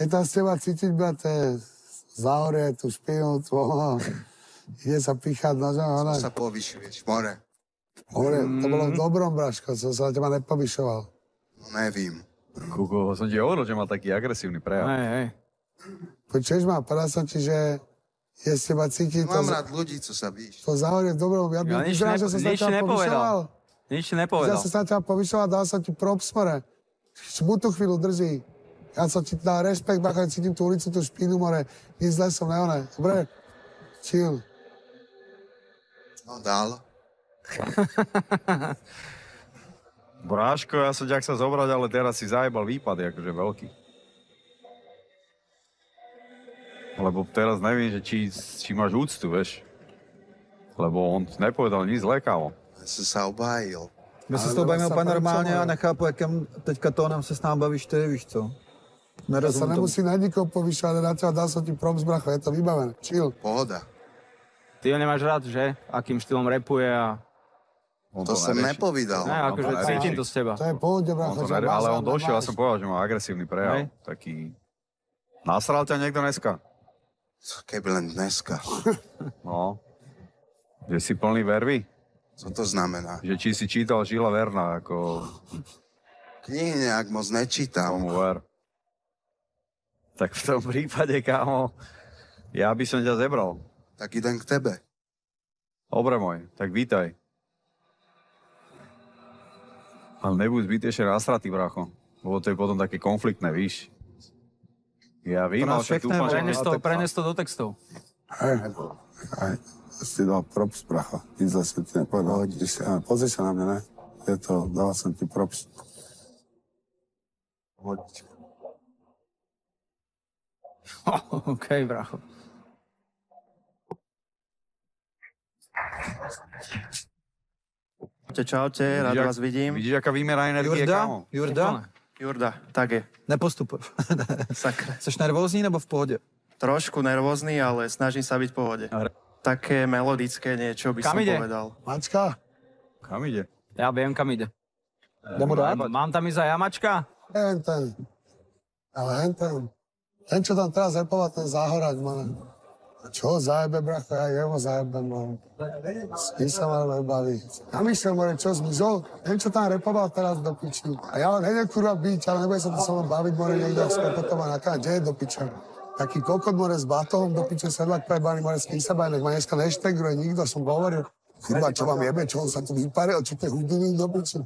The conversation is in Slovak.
Je tam z teba cítiť, brate, záhorie, tú špinu, tvoho. Ide sa píchať nožom, ale... Co sa povyšuješ, more? More, to bolo v dobrom, Braško, som sa na teba nepovyšoval. No nevím. Kuko, som ti hovoril, že má taký agresívny prejav. Hej. Počuješ ma, povedal som ti, že je z teba cítiť... Mám rád ľudí, co sa víš. To záhorie v dobrom, ja by vyzeral, že som sa na teba povyšoval. Nič nepovedal. Ja som sa na teba povyšoval, dal som ti props, more. Smutnú chvíľu drží. Ja som ti dal rešpekt, bacha, cítim tú ulicu, tú špínu, more. Nic zle som neoné. Dobre? Chill. No dál. Bráško, ja som ťa chcel zobrať, ale teraz si zajebal výpad, akože veľký. Lebo teraz neviem, že či máš úctu, vieš. Lebo on nepovedal nič zlé, kámo. Ja som sa obhájil. My se s tou bavíme úplně normálně a nechápu, jakým teďka tónem se s námi bavíš ty, víš co? Ja sa nemusím na nikoho povyšovať, ale na teba dal som ti props, bracho, je to vybavené. Chill. Pohoda. Ty ho nemáš rád, že? Akým štýlom rapuje a... To som nepovedal. Ne, akože cítim to z teba. To je pohode, bracho. Ale on došiel, ja som povedal, že má agresívny prejav. Taký... Nasral ťa niekto dneska? Keby len dneska. No. Že si plný vervy? Co to znamená? Že či si čítal Žila Verna, ako... Knihy nejak moc nečítam. Tomu ver. Tak v tom prípade, kámo, ja by som ťa zebral. Tak idem k tebe. Dobre môj, tak vítaj. Ale nebuď zbytečne nasratý, bracho. Lebo to je potom také konfliktné, víš. Ja vím, ale však dúfam, že... Prenes to do textov. Hej, si dal props, bracho. Nic zle som ti nepovedal. Pozri sa na mňa, ne? Je to, dal som ti props. Hoď. OK, bracho. Čaute, rád vás vidím. Vidíš, aká výmera energie, kámo? Jurda, tak je. Nepostupuj. Sakra. Jsi nervózní nebo v pohodě? Trošku nervózny, ale snažím sa byť v pohode. Také melodické niečo by som povedal. Mačka? Kam ide? Ja viem, kam ide. Dám mu dát? Mám tam ísť za jamačka? Ten. Ale ten. Ten, čo tam teraz repoval, ten záhorať, man. Čo zajebe, bracho, ja jeho zajebem, man. S kým sa ma nebaví. Ja myslel, more, čo zmizol? Ten, čo tam repoval teraz do piči. A ja len nejde kurva byť, ale nebude sa to so mnou baviť, more, niekto s potom a naká, kde je do piča? Taký kokot, more, s batohom do piče, sedlak prebaný, more, s kým sa baví, nech ma dneska neštegruje nikto, som hovoril. Kurva, čo vám jebe, čo on sa tu vyparil, čo tie hudiny do piči?